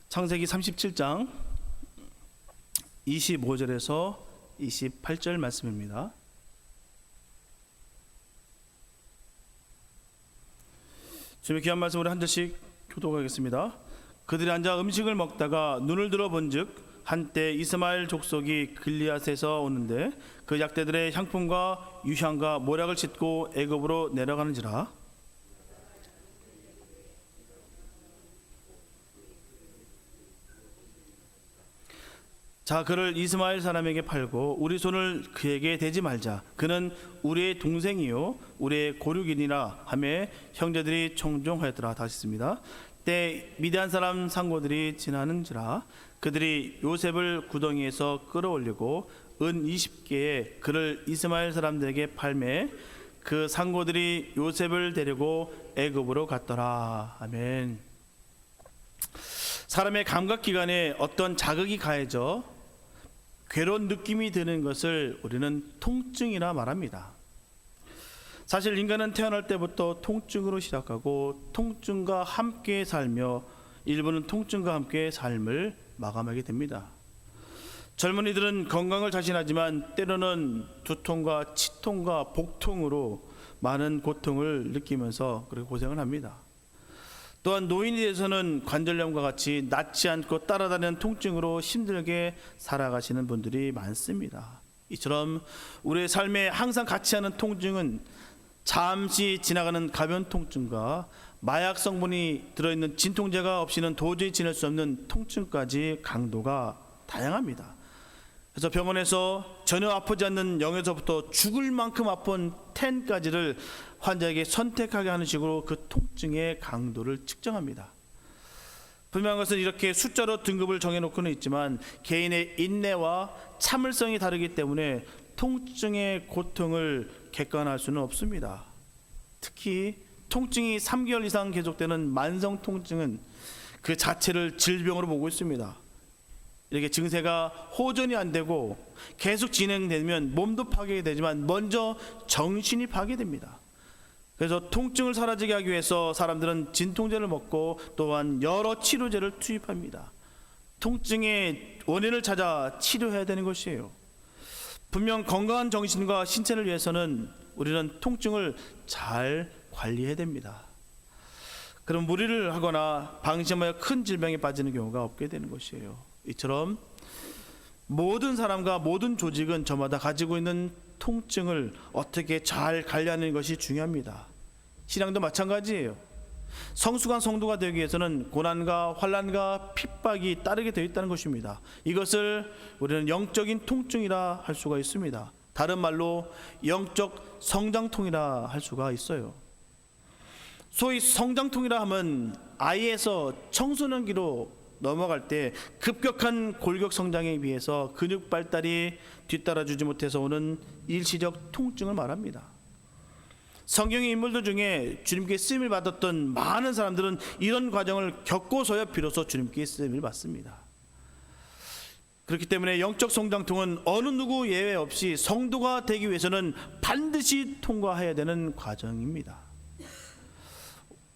창세기 37장 25절에서 28절 말씀입니다. 주님의 귀한 말씀으로 한 절씩 교독하겠습니다. 그들이 앉아 음식을 먹다가 눈을 들어 본즉 한때 이스마엘 족속이 길리앗에서 오는데 그 약대들의 향품과 유향과 모략을 싣고 애굽으로 내려가는지라. 자, 그를 이스마엘 사람에게 팔고 우리 손을 그에게 대지 말자. 그는 우리의 동생이요 우리의 고륙이니라 하며 형제들이 청종하였더라. 다시 있습니다. 때 미디안 사람 상고들이 지나는지라. 그들이 요셉을 구덩이에서 끌어올리고 은 20개에 그를 이스마엘 사람들에게 팔매 그 상고들이 요셉을 데리고 애굽으로 갔더라. 아멘. 사람의 감각기관에 어떤 자극이 가해져 괴로운 느낌이 드는 것을 우리는 통증이라 말합니다. 사실 인간은 태어날 때부터 통증으로 시작하고 통증과 함께 살며 일부는 통증과 함께 삶을 마감하게 됩니다. 젊은이들은 건강을 자신하지만 때로는 두통과 치통과 복통으로 많은 고통을 느끼면서 그렇게 고생을 합니다. 또한 노인이 돼서는 관절염과 같이 낫지 않고 따라다니는 통증으로 힘들게 살아가시는 분들이 많습니다. 이처럼 우리의 삶에 항상 같이 하는 통증은 잠시 지나가는 가벼운 통증과 마약 성분이 들어있는 진통제가 없이는 도저히 지낼 수 없는 통증까지 강도가 다양합니다. 그래서 병원에서 전혀 아프지 않는 0에서부터 죽을 만큼 아픈 10까지를 환자에게 선택하게 하는 식으로 그 통증의 강도를 측정합니다. 분명한 것은 이렇게 숫자로 등급을 정해놓고는 있지만 개인의 인내와 참을성이 다르기 때문에 통증의 고통을 객관화할 수는 없습니다. 특히 통증이 3개월 이상 계속되는 만성 통증은 그 자체를 질병으로 보고 있습니다. 이렇게 증세가 호전이 안 되고 계속 진행되면 몸도 파괴되지만 먼저 정신이 파괴됩니다. 그래서 통증을 사라지게 하기 위해서 사람들은 진통제를 먹고 또한 여러 치료제를 투입합니다. 통증의 원인을 찾아 치료해야 되는 것이에요. 분명 건강한 정신과 신체를 위해서는 우리는 통증을 잘 관리해야 됩니다. 그럼 무리를 하거나 방심하여 큰 질병에 빠지는 경우가 없게 되는 것이에요. 이처럼 모든 사람과 모든 조직은 저마다 가지고 있는 통증을 어떻게 잘 관리하는 것이 중요합니다. 신앙도 마찬가지예요. 성숙한 성도가 되기 위해서는 고난과 환난과 핍박이 따르게 되어 있다는 것입니다. 이것을 우리는 영적인 통증이라 할 수가 있습니다. 다른 말로 영적 성장통이라 할 수가 있어요. 소위 성장통이라 하면 아이에서 청소년기로 넘어갈 때 급격한 골격 성장에 비해서 근육 발달이 뒤따라주지 못해서 오는 일시적 통증을 말합니다. 성경의 인물들 중에 주님께 쓰임을 받았던 많은 사람들은 이런 과정을 겪고서야 비로소 주님께 쓰임을 받습니다. 그렇기 때문에 영적 성장통은 어느 누구 예외 없이 성도가 되기 위해서는 반드시 통과해야 되는 과정입니다.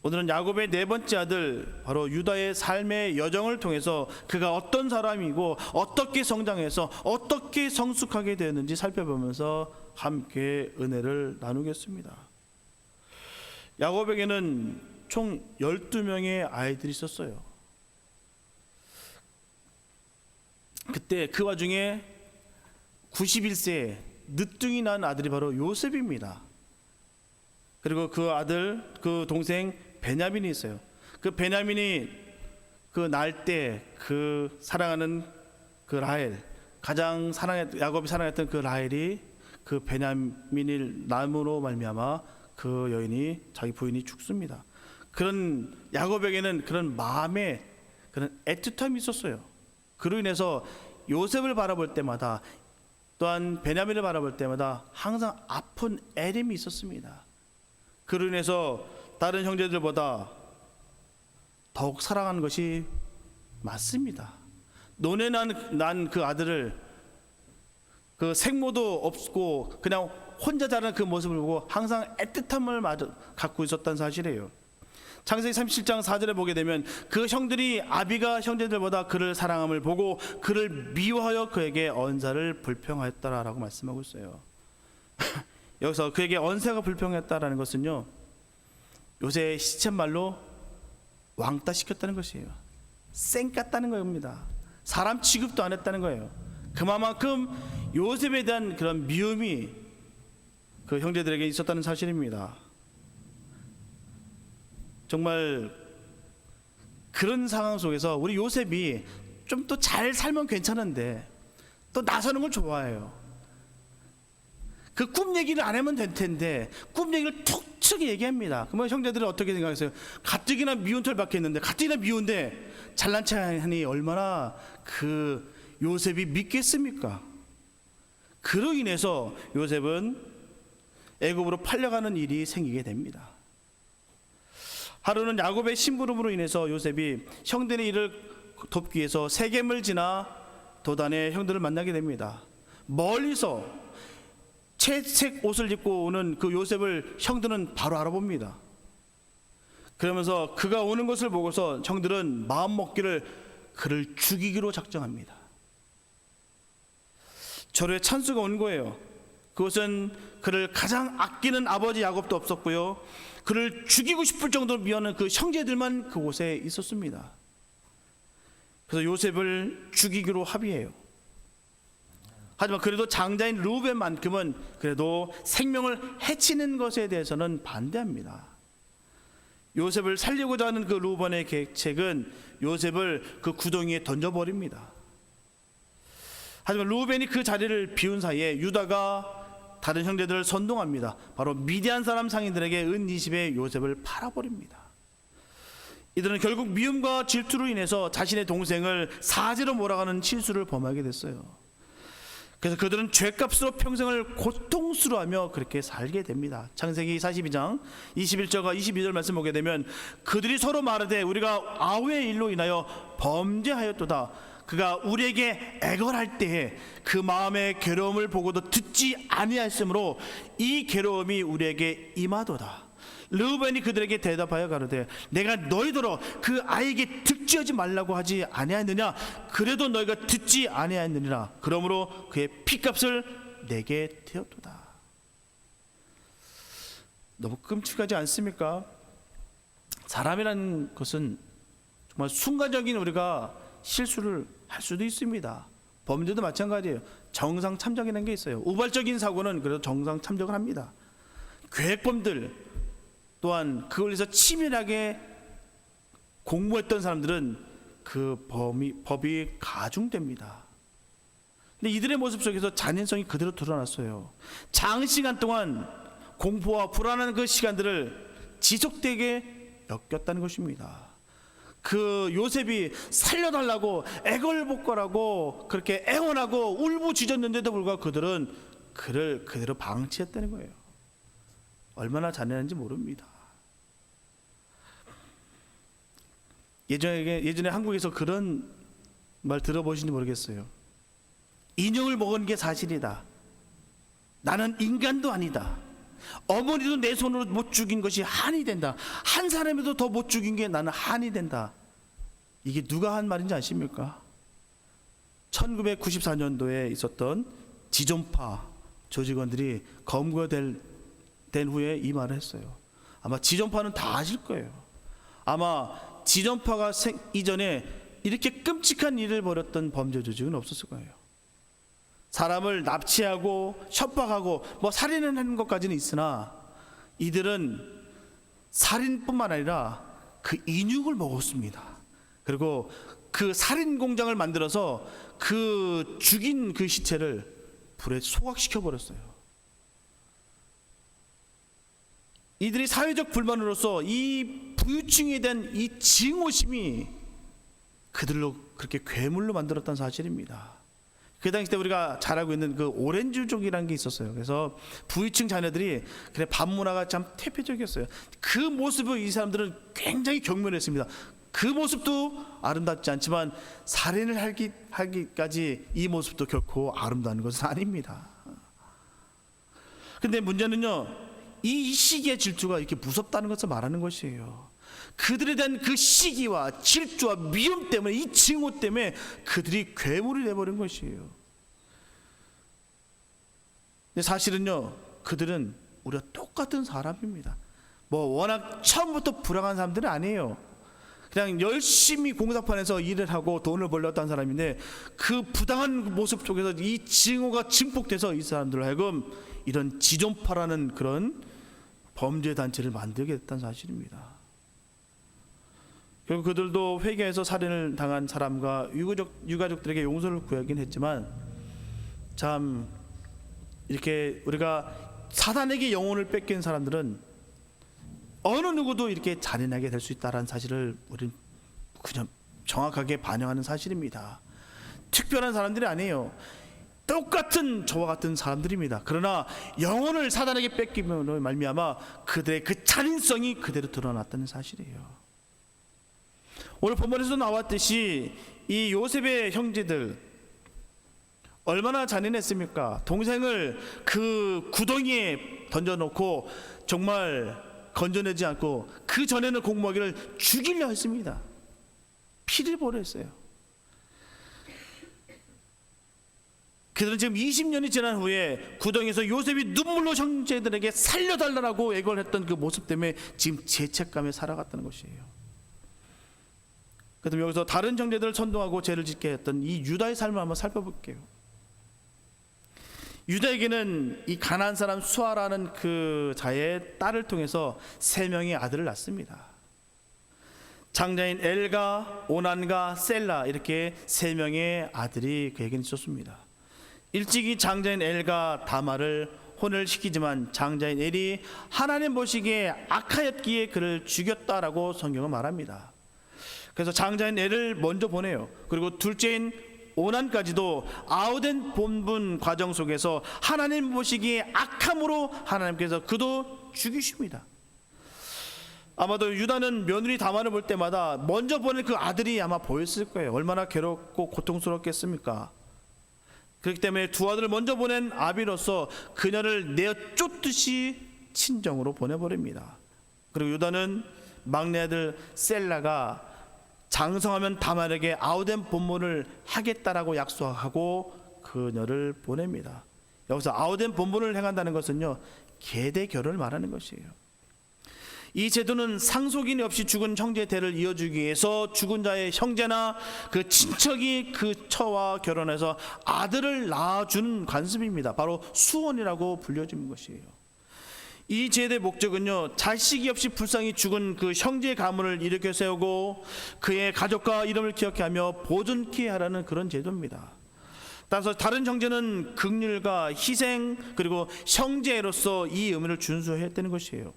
오늘은 야곱의 네 번째 아들 바로 유다의 삶의 여정을 통해서 그가 어떤 사람이고 어떻게 성장해서 어떻게 성숙하게 되었는지 살펴보면서 함께 은혜를 나누겠습니다. 야곱에게는 총 12명의 아이들이 있었어요. 그때 그 와중에 91세 늦둥이 난 아들이 바로 요셉입니다. 그리고 그 아들, 그 동생 베냐민이 있어요. 그 베냐민이 그 날 때 그 사랑하는 그 라헬, 가장 야곱이 사랑했던 그 라헬이 그 베냐민을 남으로 말미암아 그 여인이 자기 부인이 죽습니다. 그런 야곱에게는 그런 마음에 그런 애틋함이 있었어요. 그로 인해서 요셉을 바라볼 때마다 또한 베냐민을 바라볼 때마다 항상 아픈 애림이 있었습니다. 그로 인해서 다른 형제들보다 더욱 사랑하는 것이 맞습니다. 논에 난 그 아들을 그 생모도 없고 그냥 혼자 자라는 그 모습을 보고 항상 애틋함을 갖고 있었다는 사실이에요. 창세기 37장 4절에 보게 되면 그 형들이 아비가 형제들보다 그를 사랑함을 보고 그를 미워하여 그에게 언사를 불평하였다라고 말씀하고 있어요. 여기서 그에게 언사가 불평했다라는 것은요, 요새 시쳇말로 왕따 시켰다는 것이에요. 쌩 깠다는 겁니다. 사람 취급도 안 했다는 거예요. 그만큼 요셉에 대한 그런 미움이 그 형제들에게 있었다는 사실입니다. 정말 그런 상황 속에서 우리 요셉이 좀 또 잘 살면 괜찮은데 또 나서는 걸 좋아해요. 그 꿈 얘기를 안 하면 될 텐데 꿈 얘기를 툭툭 얘기합니다. 그러면 형제들은 어떻게 생각했어요? 가뜩이나 미운 털 박혔는데, 가뜩이나 미운데 잘난 척하니 얼마나 그 요셉이 믿겠습니까? 그로 인해서 요셉은 애굽으로 팔려가는 일이 생기게 됩니다. 하루는 야곱의 심부름으로 인해서 요셉이 형들의 일을 돕기 위해서 세겜을 지나 도단의 형들을 만나게 됩니다. 멀리서 채색 옷을 입고 오는 그 요셉을 형들은 바로 알아봅니다. 그러면서 그가 오는 것을 보고서 형들은 마음 먹기를 그를 죽이기로 작정합니다. 절호의 찬스가 온 거예요. 그것은 그를 가장 아끼는 아버지 야곱도 없었고요, 그를 죽이고 싶을 정도로 미워하는 그 형제들만 그곳에 있었습니다. 그래서 요셉을 죽이기로 합의해요. 하지만 그래도 장자인 루벤만큼은 그래도 생명을 해치는 것에 대해서는 반대합니다. 요셉을 살리고자 하는 그 루벤의 계책은 요셉을 그 구덩이에 던져버립니다. 하지만 루벤이 그 자리를 비운 사이에 유다가 다른 형제들을 선동합니다. 바로 미디안 사람 상인들에게 은 20에 요셉을 팔아버립니다. 이들은 결국 미움과 질투로 인해서 자신의 동생을 사지로 몰아가는 실수를 범하게 됐어요. 그래서 그들은 죄값으로 평생을 고통스러워하며 그렇게 살게 됩니다. 창세기 42장 21절과 22절 말씀 보게 되면 그들이 서로 말하되 우리가 아우의 일로 인하여 범죄하였도다. 그가 우리에게 애걸할 때에 그 마음의 괴로움을 보고도 듣지 아니하였으므로 이 괴로움이 우리에게 임하도다. 르우벤이 그들에게 대답하여 가로되 내가 너희더러 그 아이에게 득지하지 말라고 하지 아니하였느냐? 그래도 너희가 듣지 아니하였느니라. 그러므로 그의 피값을 내게 되었도다. 너무 끔찍하지 않습니까? 사람이라는 것은 정말 순간적인 우리가 실수를 할 수도 있습니다. 범죄도 마찬가지예요. 정상 참작이라는 게 있어요. 우발적인 사고는 그래도 정상 참작을 합니다. 계획범들 또한 그걸 위해서 치밀하게 공모했던 사람들은 그 법이 가중됩니다. 근데 이들의 모습 속에서 잔인성이 그대로 드러났어요. 장시간 동안 공포와 불안한 그 시간들을 지속되게 엮였다는 것입니다. 그 요셉이 살려달라고 애걸복걸하고 그렇게 애원하고 울부짖었는데도 불구하고 그들은 그를 그대로 방치했다는 거예요. 얼마나 잔인한지 모릅니다. 예전에 한국에서 그런 말 들어보신지 모르겠어요. 인형을 먹은 게 사실이다. 나는 인간도 아니다. 어머니도 내 손으로 못 죽인 것이 한이 된다. 한 사람에도 더 못 죽인 게 나는 한이 된다. 이게 누가 한 말인지 아십니까? 1994년도에 있었던 지존파 조직원들이 검거된 후에 이 말을 했어요. 아마 지존파는 다 아실 거예요. 아마 지존파가 이전에 이렇게 끔찍한 일을 벌였던 범죄 조직은 없었을 거예요. 사람을 납치하고 협박하고 뭐 살인을 하는 것까지는 있으나 이들은 살인뿐만 아니라 그 인육을 먹었습니다. 그리고 그 살인 공장을 만들어서 그 죽인 그 시체를 불에 소각시켜 버렸어요. 이들이 사회적 불만으로서 이 부유층에 대한 이 증오심이 그들로 그렇게 괴물로 만들었다는 사실입니다. 그 당시 때 우리가 잘 알고 있는 그 오렌지족이라는 게 있었어요. 그래서 부유층 자녀들이 그래 밥 문화가 참 태폐적이었어요. 그 모습을 이 사람들은 굉장히 경멸했습니다. 그 모습도 아름답지 않지만 살인을 하기까지 이 모습도 결코 아름다운 것은 아닙니다. 근데 문제는요, 이 시기의 질투가 이렇게 무섭다는 것을 말하는 것이에요. 그들에 대한 그 시기와 질투와 미움 때문에, 이 증오 때문에 그들이 괴물이 되어버린 것이에요. 근데 사실은요, 그들은 우리와 똑같은 사람입니다. 뭐 워낙 처음부터 불행한 사람들은 아니에요. 그냥 열심히 공사판에서 일을 하고 돈을 벌렸던 사람인데, 그 부당한 모습 속에서 이 증오가 증폭돼서 이 사람들을 하여금 이런 지존파라는 그런 범죄 단체를 만들게 됐다는 사실입니다. 결국 그들도 회개해서 살인을 당한 사람과 유가족들에게 용서를 구하긴 했지만, 참 이렇게 우리가 사단에게 영혼을 뺏긴 사람들은 어느 누구도 이렇게 잔인하게 될 수 있다는 사실을 우리는 그냥 정확하게 반영하는 사실입니다. 특별한 사람들이 아니에요. 똑같은 저와 같은 사람들입니다. 그러나 영혼을 사단에게 뺏김으로 말미암아 그들의 그 잔인성이 그대로 드러났다는 사실이에요. 오늘 본문에서 나왔듯이 이 요셉의 형제들 얼마나 잔인했습니까? 동생을 그 구덩이에 던져놓고 정말 건져내지 않고 그 전에는 공모하기를 죽이려 했습니다. 피를 보냈어요. 그들은 지금 20년이 지난 후에 구덩이에서 요셉이 눈물로 형제들에게 살려달라고 애걸을 했던 그 모습 때문에 지금 죄책감에 살아갔다는 것이에요. 그럼 여기서 다른 형제들을 선동하고 죄를 짓게 했던 이 유다의 삶을 한번 살펴볼게요. 유다에게는 이 가나안 사람 수아라는 그 자의 딸을 통해서 3명의 아들을 낳습니다. 장자인 엘가, 오난과 셀라, 이렇게 3명의 아들이 그에게는 있었습니다. 일찍이 장자인 엘가 다말을 혼을 시키지만 장자인 엘이 하나님 보시기에 악하였기에 그를 죽였다라고 성경은 말합니다. 그래서 장자인 엘을 먼저 보내요. 그리고 둘째인 오난까지도 아우된 본분 과정 속에서 하나님 보시기에 악함으로 하나님께서 그도 죽이십니다. 아마도 유다는 며느리 다말을 볼 때마다 먼저 보낸 그 아들이 아마 보였을 거예요. 얼마나 괴롭고 고통스럽겠습니까? 그렇기 때문에 두 아들을 먼저 보낸 아비로서 그녀를 내어 쫓듯이 친정으로 보내버립니다. 그리고 유다는 막내 아들 셀라가 장성하면 다말에게 아우된 본분을 하겠다라고 약속하고 그녀를 보냅니다. 여기서 아우된 본분을 행한다는 것은요, 계대 결혼을 말하는 것이에요. 이 제도는 상속인이 없이 죽은 형제의 대를 이어주기 위해서 죽은 자의 형제나 그 친척이 그 처와 결혼해서 아들을 낳아주는 관습입니다. 바로 수혼이라고 불려지는 것이에요. 이 제도의 목적은요, 자식이 없이 불쌍히 죽은 그 형제의 가문을 일으켜 세우고 그의 가족과 이름을 기억해 하며 보존케 하라는 그런 제도입니다. 따라서 다른 형제는 긍휼과 희생 그리고 형제로서 이 의무를 준수해야 되는 것이에요.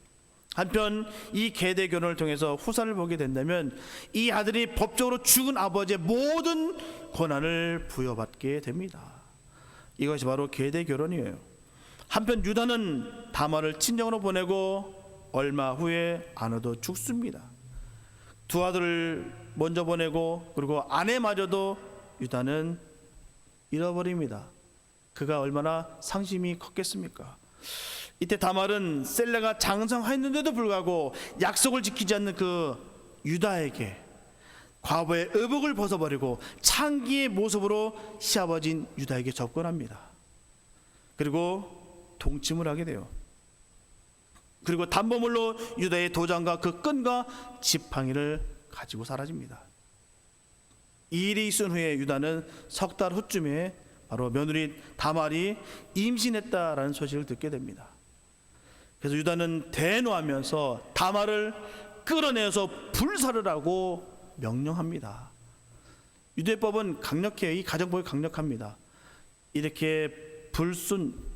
한편 이 계대 결혼을 통해서 후사를 보게 된다면 이 아들이 법적으로 죽은 아버지의 모든 권한을 부여받게 됩니다. 이것이 바로 계대 결혼이에요. 한편 유다는 다말을 친정으로 보내고 얼마 후에 아내도 죽습니다. 두 아들을 먼저 보내고 그리고 아내마저도 유다는 잃어버립니다. 그가 얼마나 상심이 컸겠습니까? 이때 다말은 셀레가 장성하였는데도 불구하고 약속을 지키지 않는 그 유다에게 과거의 의복을 벗어버리고 창기의 모습으로 시아버지인 유다에게 접근합니다. 그리고 동침을 하게 돼요. 그리고 담보물로 유다의 도장과 그 끈과 지팡이를 가지고 사라집니다. 이 일이 있은 후에 유다는 석 달 후쯤에 바로 며느리 다말이 임신했다라는 소식을 듣게 됩니다. 그래서 유다는 대노하면서 다말을 끌어내서 불사를 하고 명령합니다. 유대법은 강력해요. 이 가정법이 강력합니다. 이렇게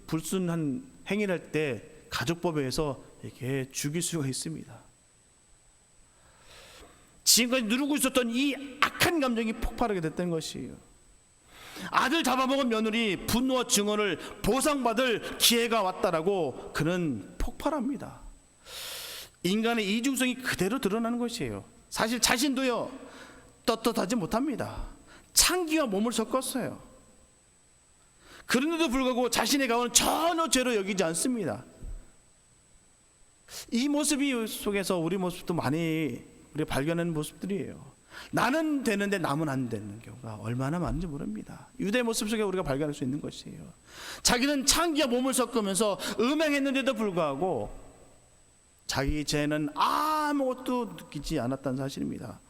불순한 행위를 할 때 가족법에 의해서 이렇게 죽일 수가 있습니다. 지금까지 누르고 있었던 이 악한 감정이 폭발하게 됐던 것이에요. 아들 잡아먹은 며느리 분노와 증언을 보상받을 기회가 왔다라고 그는 폭발합니다. 인간의 이중성이 그대로 드러나는 것이에요. 사실 자신도요 떳떳하지 못합니다. 창기와 몸을 섞었어요. 그런데도 불구하고 자신의 가문은 전혀 죄로 여기지 않습니다. 이 모습이 속에서 우리 모습도 많이 우리가 발견하는 모습들이에요. 나는 되는데 남은 안 되는 경우가 얼마나 많은지 모릅니다. 유대의 모습 속에 우리가 발견할 수 있는 것이에요. 자기는 창기와 몸을 섞으면서 음행했는데도 불구하고 자기 죄는 아무것도 느끼지 않았다는 사실입니다.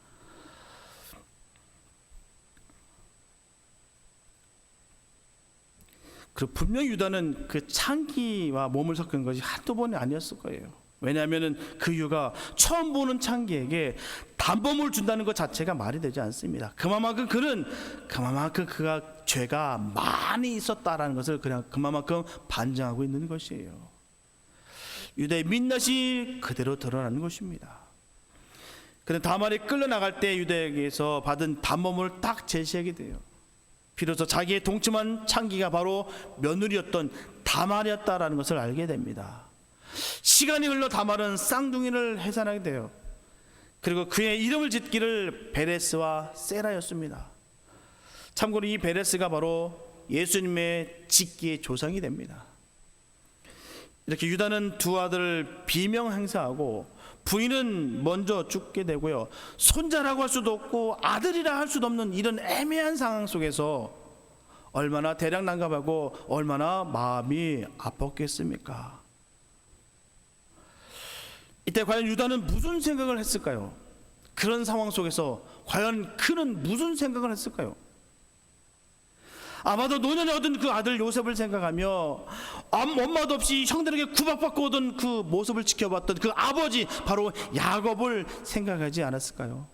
그리고 분명히 유다는 그 창기와 몸을 섞은 것이 한두 번이 아니었을 거예요. 왜냐하면 그 이유가 처음 보는 창기에게 단범을 준다는 것 자체가 말이 되지 않습니다. 그만큼 그가 죄가 많이 있었다라는 것을 그냥 그만큼 반증하고 있는 것이에요. 유다의 민낯이 그대로 드러나는 것입니다. 그런데 다말이 끌려나갈 때 유다에게서 받은 단범을 딱 제시하게 돼요. 비로소 자기의 동침한 창기가 바로 며느리였던 다말이었다라는 것을 알게 됩니다. 시간이 흘러 다말은 쌍둥이를 해산하게 돼요. 그리고 그의 이름을 짓기를 베레스와 세라였습니다. 참고로 이 베레스가 바로 예수님의 직계의 조상이 됩니다. 이렇게 유다는 두 아들을 비명 행사하고 부인은 먼저 죽게 되고요. 손자라고 할 수도 없고 아들이라 할 수도 없는 이런 애매한 상황 속에서 얼마나 대략 난감하고 얼마나 마음이 아팠겠습니까? 이때 과연 유다는 무슨 생각을 했을까요? 그런 상황 속에서 과연 그는 무슨 생각을 했을까요? 아마도 노년에 얻은 그 아들 요셉을 생각하며 엄마도 없이 형들에게 구박받고 오던 그 모습을 지켜봤던 그 아버지 바로 야곱을 생각하지 않았을까요?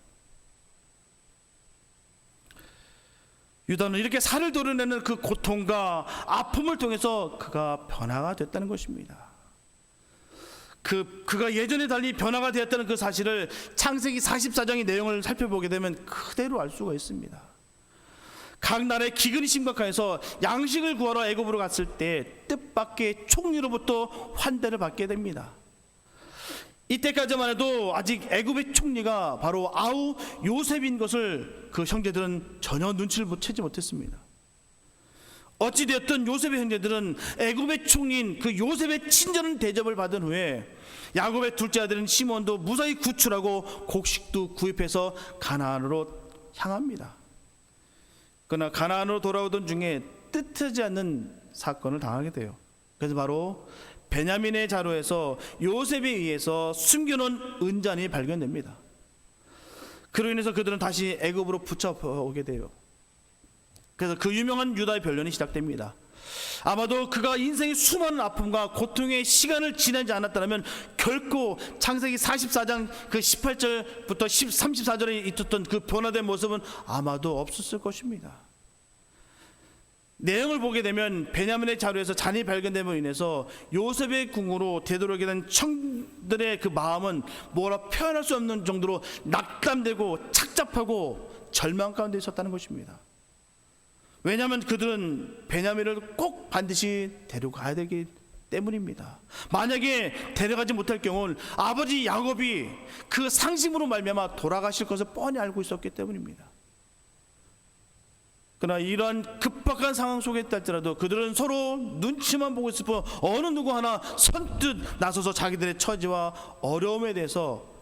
유다는 이렇게 살을 도려내는 그 고통과 아픔을 통해서 그가 변화가 됐다는 것입니다. 그가 예전에 달리 변화가 되었다는 그 사실을 창세기 44장의 내용을 살펴보게 되면 그대로 알 수가 있습니다. 각 나라의 기근이 심각해서 양식을 구하러 애굽으로 갔을 때 뜻밖의 총리로부터 환대를 받게 됩니다. 이때까지만 해도 아직 애굽의 총리가 바로 아우 요셉인 것을 그 형제들은 전혀 눈치를 채지 못했습니다. 어찌되었든 요셉의 형제들은 애굽의 총리인 그 요셉의 친절한 대접을 받은 후에 야곱의 둘째 아들인 시몬도 무사히 구출하고 곡식도 구입해서 가나안으로 향합니다. 그러나 가나안으로 돌아오던 중에 뜻하지 않는 사건을 당하게 돼요. 그래서 바로 베냐민의 자루에서 요셉에 의해서 숨겨놓은 은잔이 발견됩니다. 그로 인해서 그들은 다시 애굽으로 붙잡혀오게 돼요. 그래서 그 유명한 유다의 변론이 시작됩니다. 아마도 그가 인생의 수많은 아픔과 고통의 시간을 지나지 않았다면 결코 창세기 44장 그 18절부터 34절에 있었던 그 변화된 모습은 아마도 없었을 것입니다. 내용을 보게 되면 베냐민의 자루에서 잔이 발견됨으로 인해서 요셉의 궁으로 되돌아오게 된 청들의 그 마음은 뭐라 표현할 수 없는 정도로 낙담되고 착잡하고 절망 가운데 있었다는 것입니다. 왜냐하면 그들은 베냐민을 꼭 반드시 데려가야 되기 때문입니다. 만약에 데려가지 못할 경우는 아버지 야곱이 그 상심으로 말미암아 돌아가실 것을 뻔히 알고 있었기 때문입니다. 그러나 이러한 급박한 상황 속에 있다 할지라도 그들은 서로 눈치만 보고 있을 뿐 어느 누구 하나 선뜻 나서서 자기들의 처지와 어려움에 대해서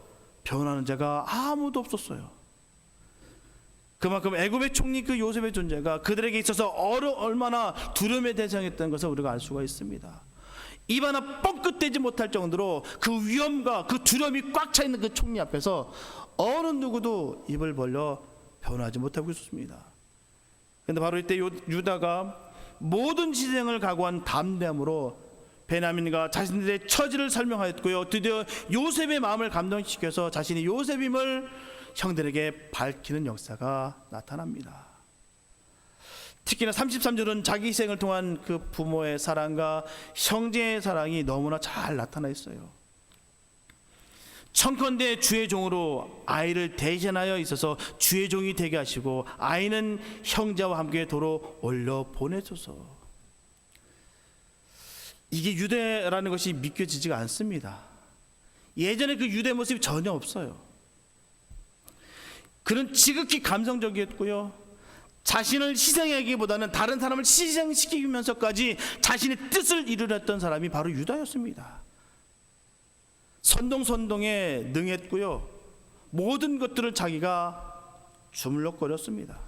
변하는 자가 아무도 없었어요. 그만큼 애굽의 총리 그 요셉의 존재가 그들에게 있어서 얼마나 두려움의 대상이었다는 것을 우리가 알 수가 있습니다. 입 하나 뻥끗대지 못할 정도로 그 위험과 그 두려움이 꽉 차 있는 그 총리 앞에서 어느 누구도 입을 벌려 변하지 못하고 있었습니다. 그런데 바로 이때 유다가 모든 희생을 각오한 담대함으로 베냐민과 자신들의 처지를 설명하였고요, 드디어 요셉의 마음을 감동시켜서 자신이 요셉임을 형들에게 밝히는 역사가 나타납니다. 특히나 33절은 자기 희생을 통한 그 부모의 사랑과 형제의 사랑이 너무나 잘 나타나 있어요. 청컨대 주의 종으로 아이를 대신하여 있어서 주의 종이 되게 하시고 아이는 형제와 함께 도로 올려 보내소서. 이게 유대라는 것이 믿겨지지가 않습니다. 예전에 그 유대 모습이 전혀 없어요. 그는 지극히 감성적이었고요, 자신을 희생하기보다는 다른 사람을 희생시키면서까지 자신의 뜻을 이루렸던 사람이 바로 유다였습니다. 선동에 능했고요, 모든 것들을 자기가 주물럭거렸습니다.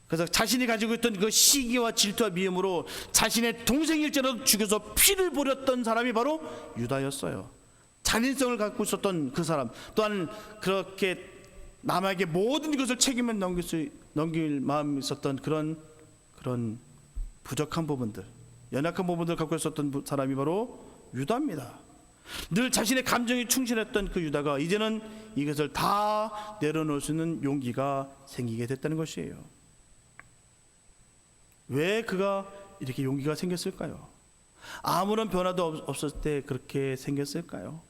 그래서 자신이 가지고 있던 그 시기와 질투와 미움으로 자신의 동생일지라도 죽여서 피를 보렸던 사람이 바로 유다였어요. 잔인성을 갖고 있었던 그 사람, 또한 그렇게 남에게 모든 것을 책임을 넘길 마음이 있었던 그런 부족한 부분들, 연약한 부분들을 갖고 있었던 사람이 바로 유다입니다. 늘 자신의 감정에 충실했던 그 유다가 이제는 이것을 다 내려놓을 수 있는 용기가 생기게 됐다는 것이에요. 왜 그가 이렇게 용기가 생겼을까요? 아무런 변화도 없었을 때 그렇게 생겼을까요?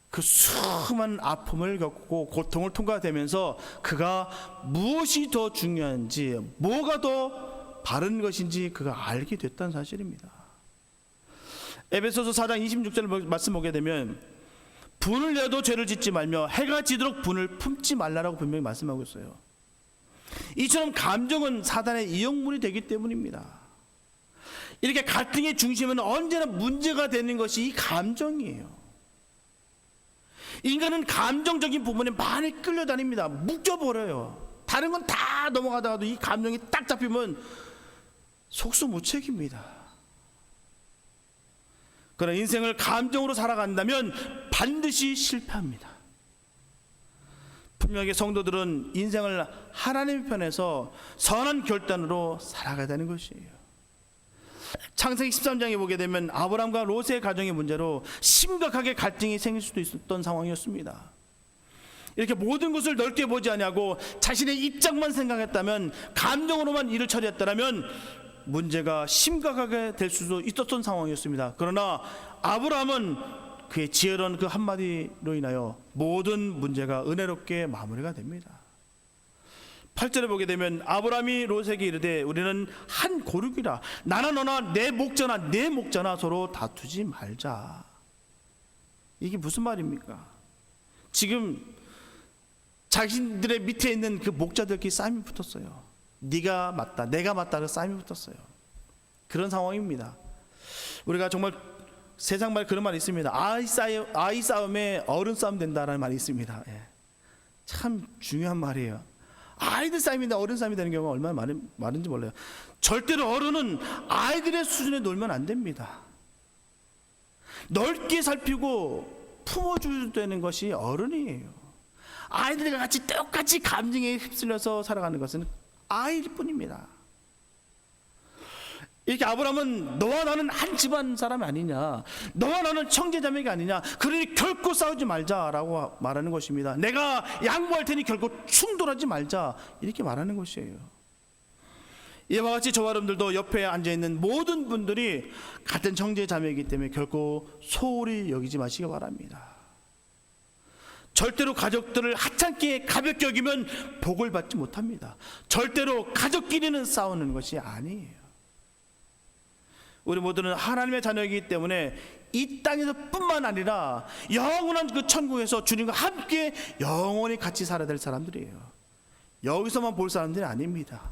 그 수많은 아픔을 겪고 고통을 통과되면서 그가 무엇이 더 중요한지, 뭐가 더 바른 것인지 그가 알게 됐다는 사실입니다. 에베소서 4장 26절 말씀 보게 되면 분을 내도 죄를 짓지 말며 해가 지도록 분을 품지 말라라고 분명히 말씀하고 있어요. 이처럼 감정은 사단의 이용물이 되기 때문입니다. 이렇게 갈등의 중심은 언제나 문제가 되는 것이 이 감정이에요. 인간은 감정적인 부분에 많이 끌려다닙니다. 묶여버려요. 다른 건 다 넘어가다가도 이 감정이 딱 잡히면 속수무책입니다. 그러나 인생을 감정으로 살아간다면 반드시 실패합니다. 분명히 성도들은 인생을 하나님의 편에서 선한 결단으로 살아가야 되는 것이에요. 창세기 13장에 보게 되면 아브람과 롯의 가정의 문제로 심각하게 갈등이 생길 수도 있었던 상황이었습니다. 이렇게 모든 것을 넓게 보지 아니하고 자신의 입장만 생각했다면, 감정으로만 일을 처리했다면 문제가 심각하게 될 수도 있었던 상황이었습니다. 그러나 아브람은 그의 지혜로운 그 한마디로 인하여 모든 문제가 은혜롭게 마무리가 됩니다. 8절에 보게 되면 아브라함이 롯에게 이르되 우리는 한 고륙이라, 나나 너나 내 목자나 서로 다투지 말자. 이게 무슨 말입니까? 지금 자신들의 밑에 있는 그 목자들끼리 싸움이 붙었어요. 네가 맞다, 내가 맞다, 그 싸움이 붙었어요. 그런 상황입니다. 우리가 정말 세상 말 그런 말이 있습니다. 아이 싸움에 어른 싸움 된다라는 말이 있습니다. 예. 참 중요한 말이에요. 아이들 싸움인데 어른 싸움이 되는 경우가 얼마나 많은지 몰라요. 절대로 어른은 아이들의 수준에 놀면 안 됩니다. 넓게 살피고 품어줘야 되는 것이 어른이에요. 아이들과 같이 똑같이 감정에 휩쓸려서 살아가는 것은 아이일 뿐입니다. 이렇게 아브라함은 너와 나는 한 집안 사람 아니냐, 너와 나는 형제자매가 아니냐, 그러니 결코 싸우지 말자라고 말하는 것입니다. 내가 양보할 테니 결코 충돌하지 말자, 이렇게 말하는 것이에요. 이와 같이 저와 여러분들도 옆에 앉아있는 모든 분들이 같은 형제자매이기 때문에 결코 소홀히 여기지 마시기 바랍니다. 절대로 가족들을 하찮게 가볍게 여기면 복을 받지 못합니다. 절대로 가족끼리는 싸우는 것이 아니에요. 우리 모두는 하나님의 자녀이기 때문에 이 땅에서 뿐만 아니라 영원한 그 천국에서 주님과 함께 영원히 같이 살아야 될 사람들이에요. 여기서만 볼 사람들이 아닙니다.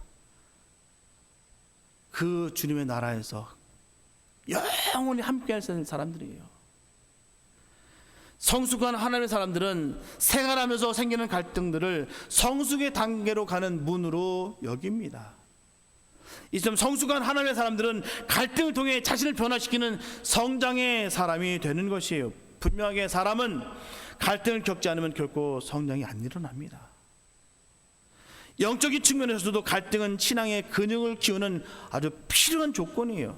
그 주님의 나라에서 영원히 함께 할 사람들이에요. 성숙한 하나님의 사람들은 생활하면서 생기는 갈등들을 성숙의 단계로 가는 문으로 여깁니다. 이처럼 성숙한 하나님의 사람들은 갈등을 통해 자신을 변화시키는 성장의 사람이 되는 것이에요. 분명하게 사람은 갈등을 겪지 않으면 결코 성장이 안 일어납니다. 영적인 측면에서도 갈등은 신앙의 근육을 키우는 아주 필요한 조건이에요.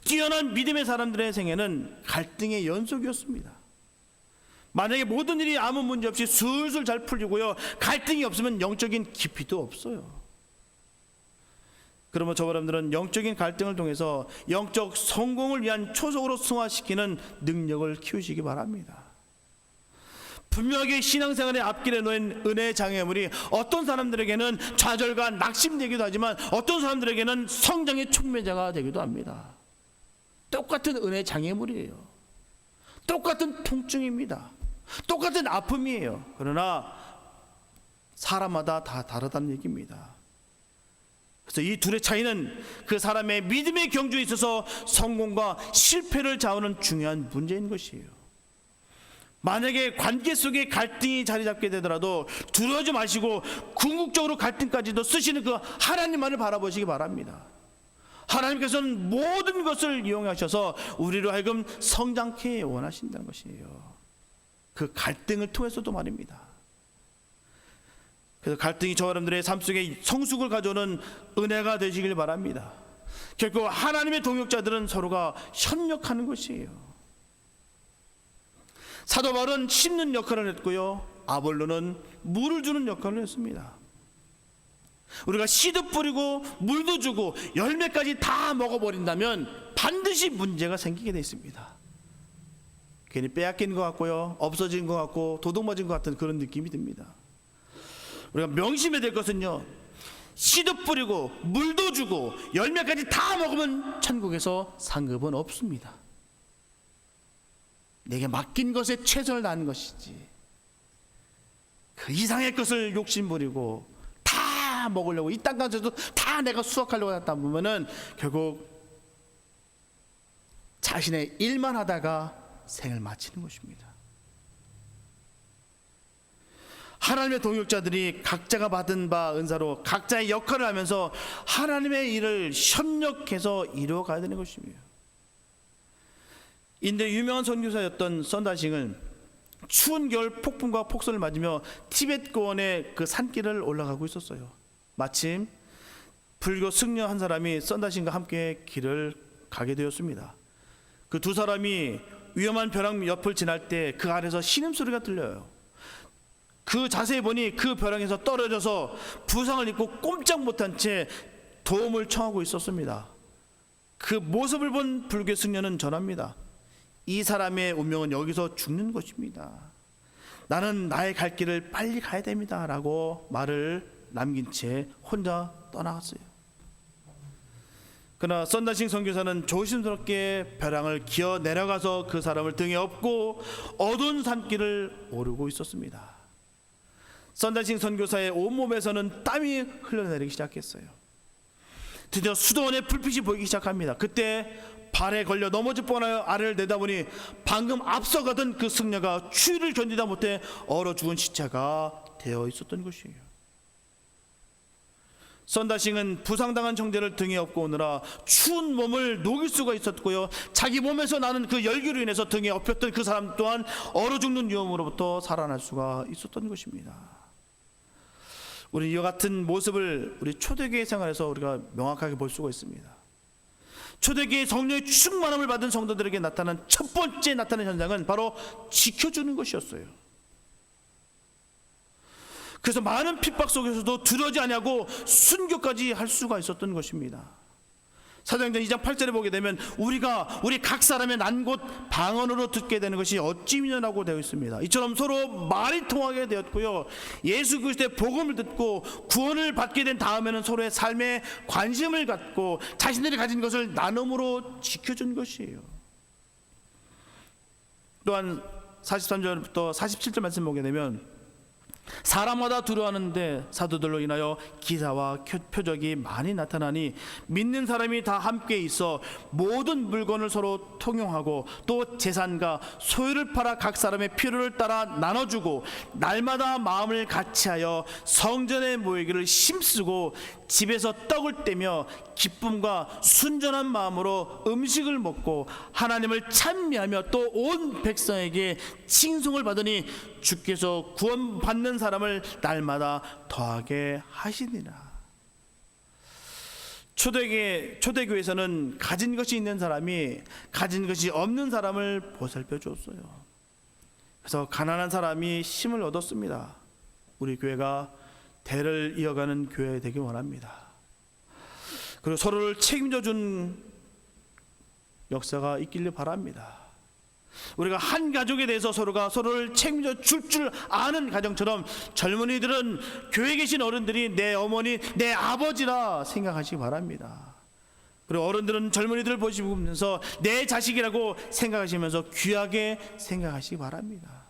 뛰어난 믿음의 사람들의 생애는 갈등의 연속이었습니다. 만약에 모든 일이 아무 문제 없이 술술 잘 풀리고요, 갈등이 없으면 영적인 깊이도 없어요. 그러면 저와 여러분들은 영적인 갈등을 통해서 영적 성공을 위한 초석으로 승화시키는 능력을 키우시기 바랍니다. 분명하게 신앙생활의 앞길에 놓인 은혜의 장애물이 어떤 사람들에게는 좌절과 낙심되기도 하지만 어떤 사람들에게는 성장의 촉매자가 되기도 합니다. 똑같은 은혜의 장애물이에요. 똑같은 통증입니다. 똑같은 아픔이에요. 그러나 사람마다 다 다르다는 얘기입니다. 그래서 이 둘의 차이는 그 사람의 믿음의 경주에 있어서 성공과 실패를 좌우하는 중요한 문제인 것이에요. 만약에 관계 속에 갈등이 자리 잡게 되더라도 두려워하지 마시고 궁극적으로 갈등까지도 쓰시는 그 하나님만을 바라보시기 바랍니다. 하나님께서는 모든 것을 이용하셔서 우리로 하여금 성장케 원하신다는 것이에요. 그 갈등을 통해서도 말입니다. 그래서 갈등이 저와 여러분들의 삶 속에 성숙을 가져오는 은혜가 되시길 바랍니다. 결국 하나님의 동역자들은 서로가 협력하는 것이에요. 사도 바울은 심는 역할을 했고요, 아볼로는 물을 주는 역할을 했습니다. 우리가 씨도 뿌리고 물도 주고 열매까지 다 먹어버린다면 반드시 문제가 생기게 되어 있습니다. 괜히 빼앗긴 것 같고요, 없어진 것 같고 도둑맞은 것 같은 그런 느낌이 듭니다. 우리가 명심해야 될 것은요, 씨도 뿌리고 물도 주고 열매까지 다 먹으면 천국에서 상급은 없습니다. 내게 맡긴 것에 최선을 다하는 것이지, 그 이상의 것을 욕심부리고 다 먹으려고 이 땅 가서도 다 내가 수확하려고 하다 보면은 결국 자신의 일만 하다가 생을 마치는 것입니다. 하나님의 동역자들이 각자가 받은 바 은사로 각자의 역할을 하면서 하나님의 일을 협력해서 이루어가야 되는 것입니다. 인도 유명한 선교사였던 선다싱은 추운 겨울 폭풍과 폭설을 맞으며 티베트 고원의 그 산길을 올라가고 있었어요. 마침 불교 승려 한 사람이 선다싱과 함께 길을 가게 되었습니다. 그 두 사람이 위험한 벼랑 옆을 지날 때 그 아래서 신음소리가 들려요. 그 자세히 보니 그 벼랑에서 떨어져서 부상을 입고 꼼짝 못한 채 도움을 청하고 있었습니다. 그 모습을 본 불교 승려는 전합니다. 이 사람의 운명은 여기서 죽는 것입니다. 나는 나의 갈 길을 빨리 가야 됩니다 라고 말을 남긴 채 혼자 떠나갔어요. 그러나 선다싱 선교사는 조심스럽게 벼랑을 기어 내려가서 그 사람을 등에 업고 어두운 산길을 오르고 있었습니다. 선다싱 선교사의 온몸에서는 땀이 흘러내리기 시작했어요. 드디어 수도원의 불빛이 보이기 시작합니다. 그때 발에 걸려 넘어질 뻔하여 아래를 내다보니 방금 앞서가던 그 승려가 추위를 견디다 못해 얼어 죽은 시체가 되어 있었던 것이에요. 선다싱은 부상당한 형제를 등에 업고 오느라 추운 몸을 녹일 수가 있었고요, 자기 몸에서 나는 그 열기로 인해서 등에 업혔던 그 사람 또한 얼어 죽는 위험으로부터 살아날 수가 있었던 것입니다. 우리 이와 같은 모습을 우리 초대교회 생활에서 우리가 명확하게 볼 수가 있습니다. 초대교회 성령의 충만함을 받은 성도들에게 나타난 첫 번째 나타난 현상은 바로 지켜주는 것이었어요. 그래서 많은 핍박 속에서도 두려워하지 아니하고 순교까지 할 수가 있었던 것입니다. 사도행전 2장 8절에 보게 되면 우리 각 사람의 난 곳 방언으로 듣게 되는 것이 어찌 미련하고 되어 있습니다. 이처럼 서로 말이 통하게 되었고요, 예수 그리스도의 복음을 듣고 구원을 받게 된 다음에는 서로의 삶에 관심을 갖고 자신들이 가진 것을 나눔으로 지켜준 것이에요. 또한 43절부터 47절 말씀 보게 되면 사람마다 두려워하는데 사도들로 인하여 기사와 표적이 많이 나타나니 믿는 사람이 다 함께 있어 모든 물건을 서로 통용하고 또 재산과 소유를 팔아 각 사람의 필요를 따라 나눠주고 날마다 마음을 같이하여 성전에 모이기를 힘쓰고 집에서 떡을 떼며 기쁨과 순전한 마음으로 음식을 먹고 하나님을 찬미하며 또 온 백성에게 칭송을 받으니 주께서 구원받는 사람을 날마다 더하게 하시니라. 초대교회에서는 가진 것이 있는 사람이 가진 것이 없는 사람을 보살펴 줬어요. 그래서 가난한 사람이 힘을 얻었습니다. 우리 교회가 대를 이어가는 교회 되길 원합니다. 그리고 서로를 책임져 준 역사가 있기를 바랍니다. 우리가 한 가족에 대해서 서로가 서로를 책임져 줄 아는 가정처럼 젊은이들은 교회에 계신 어른들이 내 어머니, 내 아버지라 생각하시기 바랍니다. 그리고 어른들은 젊은이들을 보시면서 내 자식이라고 생각하시면서 귀하게 생각하시기 바랍니다.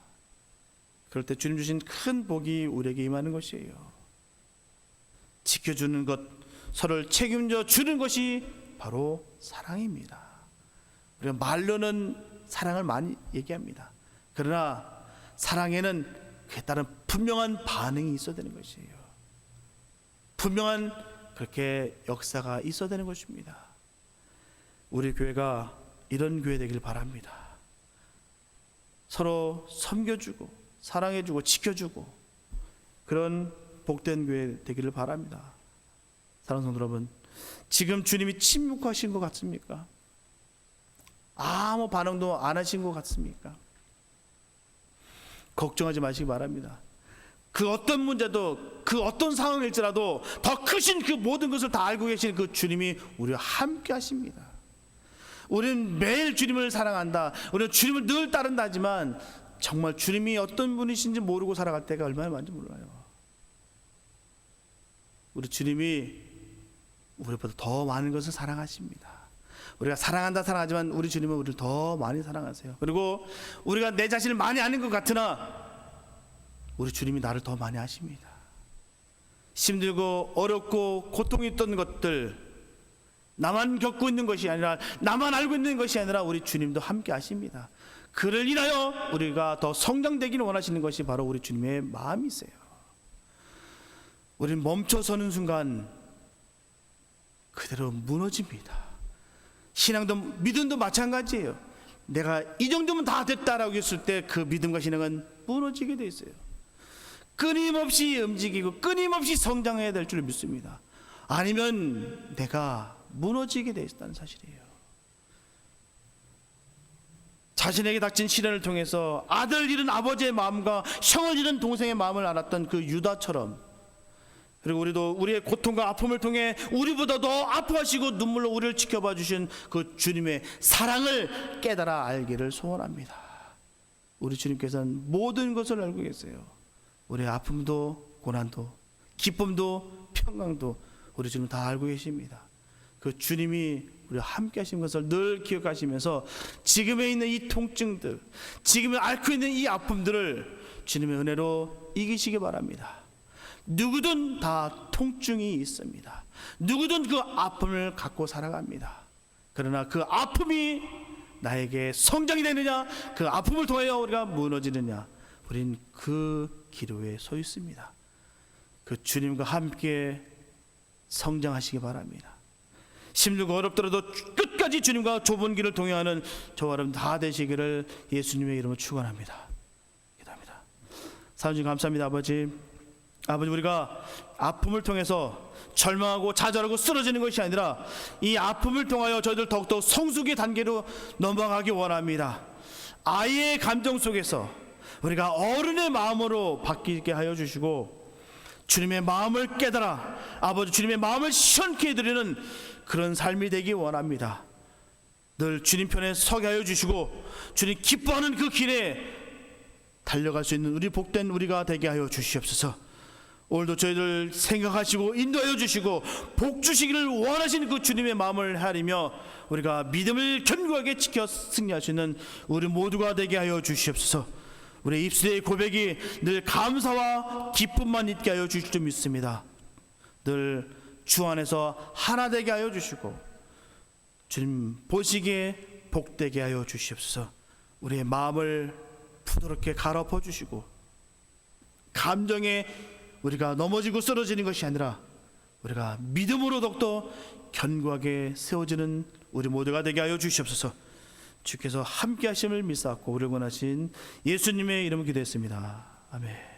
그럴 때 주님 주신 큰 복이 우리에게 임하는 것이에요. 지켜주는 것, 서로를 책임져 주는 것이 바로 사랑입니다. 우리가 말로는 사랑을 많이 얘기합니다. 그러나 사랑에는 그에 따른 분명한 반응이 있어야 되는 것이에요. 분명한 그렇게 역사가 있어야 되는 것입니다. 우리 교회가 이런 교회 되길 바랍니다. 서로 섬겨주고 사랑해주고 지켜주고 그런 복된 교회 되기를 바랍니다. 사랑하는 성도 여러분, 지금 주님이 침묵하신 것 같습니까? 아무 반응도 안 하신 것 같습니까? 걱정하지 마시기 바랍니다. 그 어떤 문제도 그 어떤 상황일지라도 더 크신 그 모든 것을 다 알고 계신 그 주님이 우리와 함께 하십니다. 우리는 매일 주님을 사랑한다, 우리는 주님을 늘 따른다 하지만 정말 주님이 어떤 분이신지 모르고 살아갈 때가 얼마나 많은지 몰라요. 우리 주님이 우리보다 더 많은 것을 사랑하십니다. 우리가 사랑한다 사랑하지만 우리 주님은 우리를 더 많이 사랑하세요. 그리고 우리가 내 자신을 많이 아는 것 같으나 우리 주님이 나를 더 많이 아십니다. 힘들고 어렵고 고통이 있던 것들, 나만 겪고 있는 것이 아니라, 나만 알고 있는 것이 아니라 우리 주님도 함께 하십니다. 그를 인하여 우리가 더 성장되기를 원하시는 것이 바로 우리 주님의 마음이세요. 우리는 멈춰서는 순간 그대로 무너집니다. 신앙도 믿음도 마찬가지예요. 내가 이 정도면 다 됐다라고 했을 때 그 믿음과 신앙은 무너지게 돼 있어요. 끊임없이 움직이고 끊임없이 성장해야 될 줄 믿습니다. 아니면 내가 무너지게 돼 있다는 사실이에요. 자신에게 닥친 시련을 통해서 아들 잃은 아버지의 마음과 형을 잃은 동생의 마음을 알았던 그 유다처럼, 그리고 우리도 우리의 고통과 아픔을 통해 우리보다 더 아파하시고 눈물로 우리를 지켜봐 주신 그 주님의 사랑을 깨달아 알기를 소원합니다. 우리 주님께서는 모든 것을 알고 계세요. 우리의 아픔도 고난도 기쁨도 평강도 우리 주님 다 알고 계십니다. 그 주님이 우리와 함께 하신 것을 늘 기억하시면서 지금에 있는 이 통증들, 지금에 앓고 있는 이 아픔들을 주님의 은혜로 이기시기 바랍니다. 누구든 다 통증이 있습니다. 누구든 그 아픔을 갖고 살아갑니다. 그러나 그 아픔이 나에게 성장이 되느냐, 그 아픔을 통하여 우리가 무너지느냐, 우린 그 기로에 서 있습니다. 그 주님과 함께 성장하시기 바랍니다. 힘들고 어렵더라도 끝까지 주님과 좁은 길을 동행하는 저와 여러분 다 되시기를 예수님의 이름으로 축원합니다. 기도합니다. 사랑주님 감사합니다. 아버지, 우리가 아픔을 통해서 절망하고 좌절하고 쓰러지는 것이 아니라 이 아픔을 통하여 저희들 더욱더 성숙의 단계로 넘어가기 원합니다. 아이의 감정 속에서 우리가 어른의 마음으로 바뀌게 하여 주시고 주님의 마음을 깨달아 아버지 주님의 마음을 시원케 해드리는 그런 삶이 되기 원합니다. 늘 주님 편에 서게 하여 주시고 주님 기뻐하는 그 길에 달려갈 수 있는 우리 복된 우리가 되게 하여 주시옵소서. 오늘도 저희들 생각하시고 인도하여 주시고 복 주시기를 원하시는 그 주님의 마음을 헤아리며 우리가 믿음을 견고하게 지켜 승리할 수 있는 우리 모두가 되게 하여 주시옵소서. 우리 입술의 고백이 늘 감사와 기쁨만 있게 하여 주실 줄 믿습니다. 늘 주 안에서 하나 되게 하여 주시고 주님 보시기에 복되게 하여 주시옵소서. 우리의 마음을 부드럽게 갈아엎어 주시고 감정에 우리가 넘어지고 쓰러지는 것이 아니라 우리가 믿음으로 더욱더 견고하게 세워지는 우리 모두가 되게 하여 주시옵소서. 주께서 함께 하심을 믿사옵고 우리를 원하신 예수님의 이름으로 기도했습니다. 아멘.